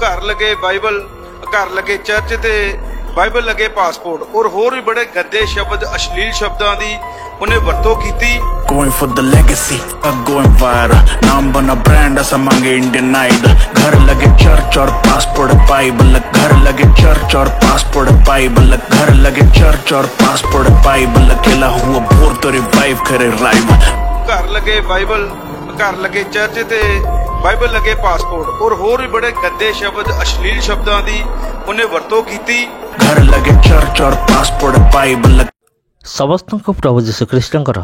घर लगे बाइबल, घर लगे चर्च ते बाइबल लगे पासपोर्ट और होर भी बड़े गंदे शब्द अश्लील शब्दां दी उन्हें वरतों कीती। Going for the legacy, going viral. नाम बना ब्रांड ऐसा मांगे इंडियन आइडल। घर लगे चर्च और पासपोर्ट बाइबल, घर लगे चर्च और पासपोर्ट बाइबल, घर लगे चर्च और पासपोर्ट बाइबल, अकेला हुआ बोर तो रिवाइव करे राइवल। घर लगे बाइबल, घर लगे चर्च ते बाइबल लगे पासपोर्ट और होर भी बड़े गंदे शब्द अश्लील शब्दां दी उन्हें वरतों कीती। घर लगे चर्च और पासपोर्ट बाइबल। समस्त को प्रभु जीशु ख्रीष्टंकर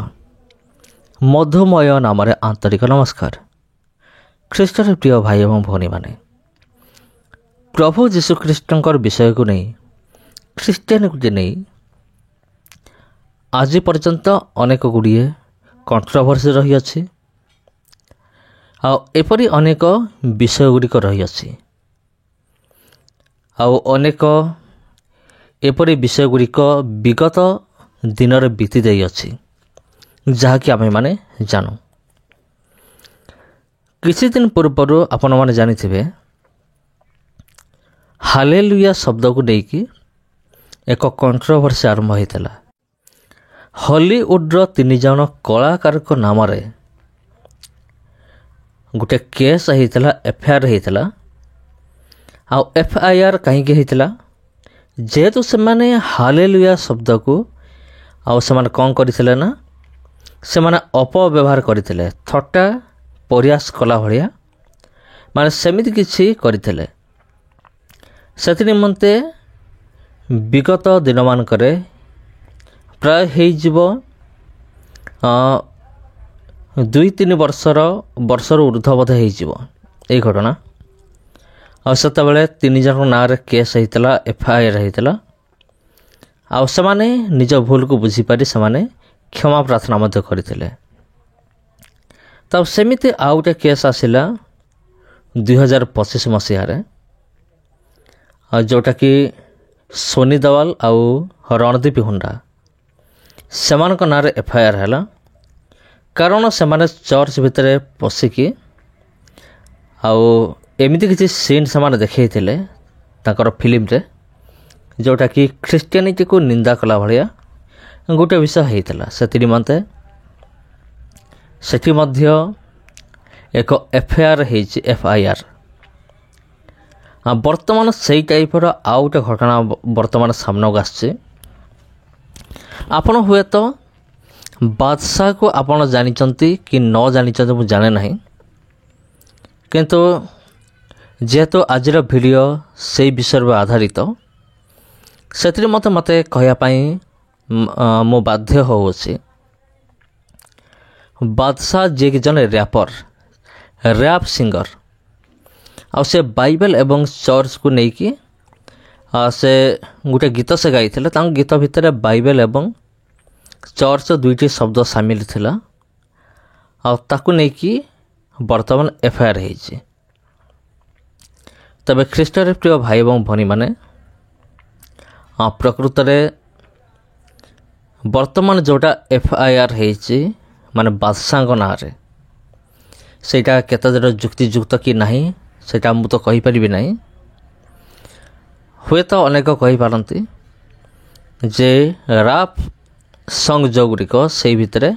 मधुमय नाम आंतरिक नमस्कार। ख्रीष्टर प्रिय भाई एवं भौणी माने प्रभु जीशु ख्रीष्टंकर विषय को नहीं ख्रीस्टियानिटी नहीं आज पर्यंत अनेक गुड़िए कंट्रोवर्सी रही अछि एपरी अनेक विषय गुड़िक रही अछि अनेक एपरी विषय गुड़िक विगत दिन रे बीती जाई अछि जहाँकि आमे माने जानू। किछि दिन पूर्व आपण माने जानिथिबे हालेलुया शब्द को लेकिन एक कंट्रोवर्सी आरंभ होता। हॉलीवुड तीन जन कलाकार नाम रे गोटे केस होता, एफआईआर होता। एफआईआर कहीं होता जेहेतु से माने हालेलुया शब्द को से कौन करथिले ना से माने अपव्यवहार करथिले, थट्टा प्रयास कला भलिया माने सेमिति किछि करथिले। सेति निमंते विगत दिन मानकरे प्राय हेजिबो 2-3 वर्षर ऊर्ध्व बोध हेजिबो एई घटना। सेते बेले 3 जन नाँ रे केस होता, एफआईआर होता। से माने निज भूल को बुझीपारी से माने क्षमा प्रार्थना मध्य करथिले। तब सेमिति आउ गोटे केस आसिला 2025 मसीह जोटा कि सोनी देवाल आउ रणदीप हुंडा सेमानक नाँ रे एफआईआर हैला। कारण से माने चर्च भितर पशिकी एमिति किसी सीन से माने देखैथिले ताकर फिल्म रे जोटा कि ख्रीस्टियानिटी को निंदा कला भलिया गोटे विषय होता। से निमंते सेठी मध्य एक एफआईआर वर्तमान से टाइपर आउ गोटे घटना वर्तमान सामना को आसছে। आपण हुए तो बादशाह को आपण जानिचंती कि न जानिचंती मु जाने नहीं, किंतु जेहेतु आज वीडियो से विषय पर आधारित से मत कहवाई मो बाध्य होउछि। बादशाह जे कि जन रैप सिंगर से बाइबल एवं चर्च को लेकिन से गोटे गीत से गाई गीत भितर बाइबल एवं चर्च दुईटी शब्द सामिल थिला ताकू लेकिन वर्तमान एफआईआर होइछि। तबे ख्रीष्टर प्रिय भाई एवं भनी माने प्रकृत में वर्तमान जोटा एफआईआर होइछि माने बादशाह नाँ रे सेटा केते जरा जुक्तियुक्त कि नहीं सेटा मु तो कहि परिबि नहीं। हुए तो अनेक कहि पारंती जे रैप सॉन्ग जो गुड़िक से भितर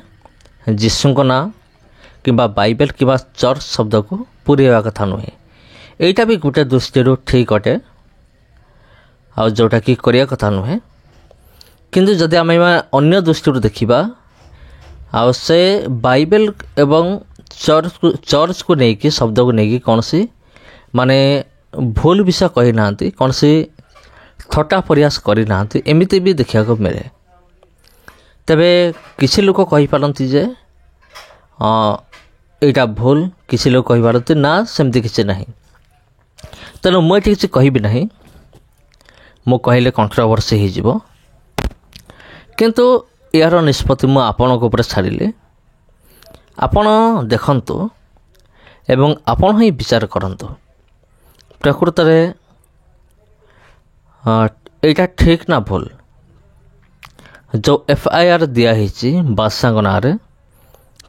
जीशु नाँ कि बाइबल कि चर्च शब्द को पूरेवा कथा नुहे। एटा भी गोटे दृष्टि ठीक अटे जोटा कि करिया कथा नुहे। किंतु जदि आम अन्य दृष्टि देखिबा से बाइबल एवं चर्च को लेकिन शब्द को लेकिन कौन सी माने भूल विषय कही ना, कौन सी थट्टा प्रयास करी ना, एमिति भी देखा को मिले। तबे किसी लोग कही पारंती जे एटा भूल, किसी लोग कही पारंती ना सेमती किसी नहीं। तेणु मुझे किसी कहबी नहीं, मु कहले कंट्रोवर्सी हो जिवो। किंतु यार निष्पत्ति मु आपन को ऊपर छाड़िले। आपण देखंतु एवं आपण ही विचार करंतु प्रकृत में एटा ठीक ना भूल। जो एफआईआर दिया बादशाह नाँ रे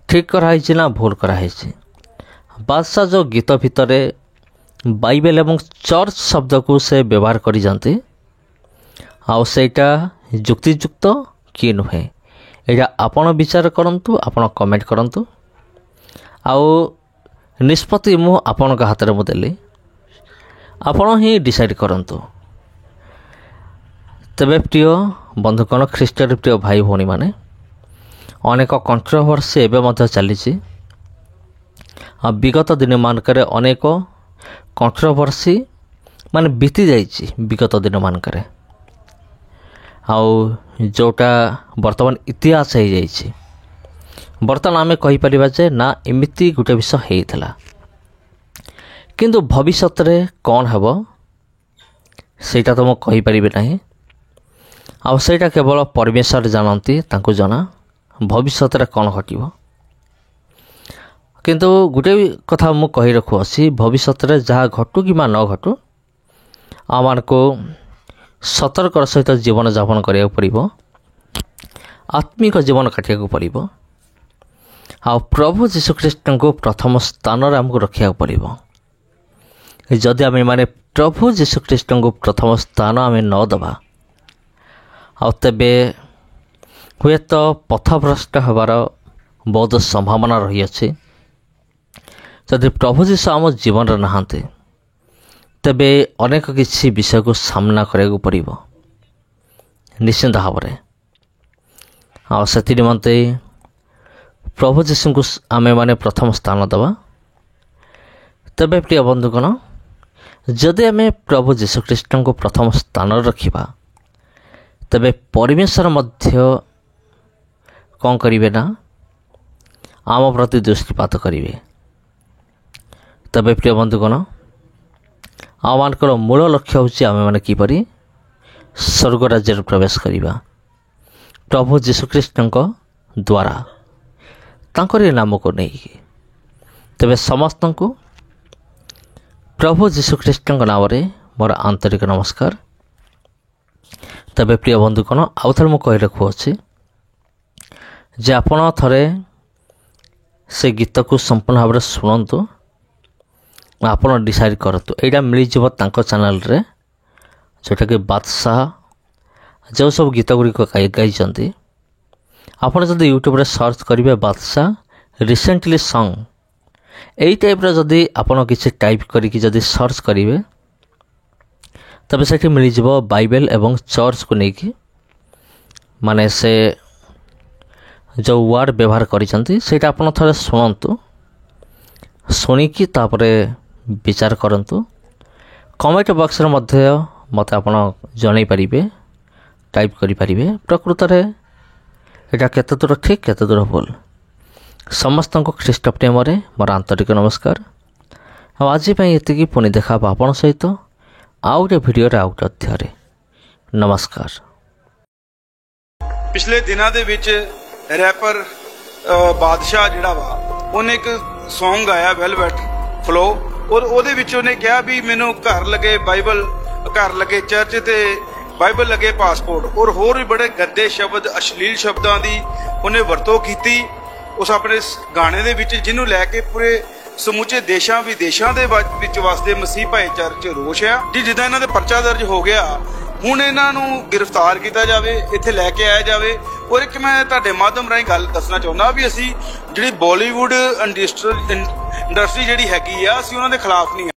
ठीक कराई ना भूल कराई। बादशाह जो गीत भितर बाइबल एवं चर्च शब्द को से व्यवहार करी जानते आउ सेटा युक्तियुक्त कि नुहे एटा आपण विचार करंतु आपण कमेंट करंतु आउ निष्पत्ति मु आपण का हाथ रे मु देली आपण ही डिसाइड करंतु। तबे प्रिय बंधुगण ख्रीष्टर प्रिय भाई भौणी माने अनेक कंट्रोवर्सी एवं मध्य चली विगत दिन मानक अनेक कंट्रोवर्सी माने बीती जाइए विगत दिन मानक आउ जोटा वर्तमान इतिहास हो जाइए बर्तमान आम कहीपर जे ना एमती गोटे विषय होता किंतु भविष्य रे कौन हेब सेटा तो मुझे ना आउ सेटा केवल परमेश्वर जानती तांको जना भविष्य रे कौन घटिव किंतु गोटे कथा मु कही रखुअसी भविष्य रे जहाँ घटू कि न घटू आम को सतर्कर सहित जीवन यापन करिया पड़िबो आत्मिक जीवन काटिया पड़िबो आ प्रभु जीशुख्रीष्ट को प्रथम स्थान रे हमको रखिया पड़िबो। जदि आम माने प्रभु जीशुख्रीष्ट को प्रथम स्थान आम न दबा तेबे हुए तो पथभ्रष्ट होबार बहुत संभावना रही अछि। जदि प्रभु जीशु आम जीवन नहांते तेबे अनेक किसी विषय को सामना करने पड़िबो निश्चिंत भाव में आ से निमंते प्रभु जीशु को आम माने प्रथम स्थान दबा। तेबे प्रिय बंधुगण जदि आम प्रभु जीशुख्रीष्ट को प्रथम स्थान रखिबा तेबे परमेश्वर मध्य कौन करिवे ना आम प्रति दृष्टिपात करिवे। तबे प्रिय बंधुगण आम मानकर मूल लक्ष्य होची आम माने किपरि स्वर्ग राज्य प्रवेश करिबा प्रभु जीशुख्रीष्ट द्वारा तांकरी नाम को नहीं। तेबे समस्त को प्रभु जीशुख्रीष्ट नाम रे मोर आंतरिक नमस्कार। तबे प्रिय बंधुगण आउ थे मुझे कही रखुअछि जे आपण थरे से गीत को संपूर्ण भाव में शुणु आपण डिसाइड करतु एटा मिल जीव तांको चैनल रे जोटा कि बादशाह जो सब गीत गुड़िक गाई आपण जदि यूट्यूब रे सर्च करेंगे बादशाह रिसेंटली सॉन्ग यही टाइप जदि आपण किसी टाइप करिकी जदि सर्च करेंगे तबे से मिल जीव बाइबल एवं चर्च को लेकिन माने से जो वर्ड व्यवहार करिसंती सेटा आपण थरे शुणु शुणिकी तापरे विचार करंतु कमेंट बॉक्स रे मध्य मते आपण जणाई परिबे टाइप करि परिबे प्रकृत रे एटा केते दूर ठीक केते दूर भूल समस्त को ख्रीष्ट प्रेम रे मोर आंतरिक नमस्कार। आज एतिकी पुणी देखा आपण सहित आउ रे वीडियो रे आउट अध्याय नमस्कार। पिछले दिनों दे विच रैपर बादशाह जिहड़ा वा उन्हें एक सॉन्ग गाया वेलवेट फ्लो और ਉਹਦੇ ਵਿੱਚ ਉਹਨੇ ਕਿਹਾ ਵੀ ਮੈਨੂੰ ਘਰ ਲੱਗੇ ਬਾਈਬਲ ਘਰ ਲੱਗੇ ਚਰਚ ਤੇ ਬਾਈਬਲ ਲੱਗੇ ਪਾਸਪੋਰਟ और ਹੋਰ ਵੀ ਬੜੇ ਗੰਦੇ ਸ਼ਬਦ ਅਸ਼ਲੀਲ ਸ਼ਬਦਾਂ ਦੀ ਉਹਨੇ ਵਰਤੋਂ ਕੀਤੀ ਉਸ ਆਪਣੇ ਗਾਣੇ ਦੇ ਵਿੱਚ ਜਿਹਨੂੰ ਲੈ ਕੇ ਪੂਰੇ ਸਮੁੱਚੇ ਦੇਸ਼ਾਂ ਵਿਦੇਸ਼ਾਂ ਦੇ ਵਿੱਚ ਵਸਦੇ ਮਸੀਹ ਭਾਈਚਾਰੇ 'ਚ ਰੋਸ਼ ਆ ਜੀ ਜਿੱਦਾਂ ਇਹਨਾਂ ਦੇ ਪਰਚਾ ਦਰਜ ਹੋ ਗਿਆ ਹੁਣ ਇਹਨਾਂ ਨੂੰ गिरफ्तार किया जाए इत्थे लैके आया जाए। और एक मैं तुहाडे माध्यम राਹੀਂ गल दसना चाहुंदा भी असी जिहड़ी बॉलीवुड इंडस्ट्री जिहड़ी हैगी आ असी उन्हां दे खिलाफ नहीं।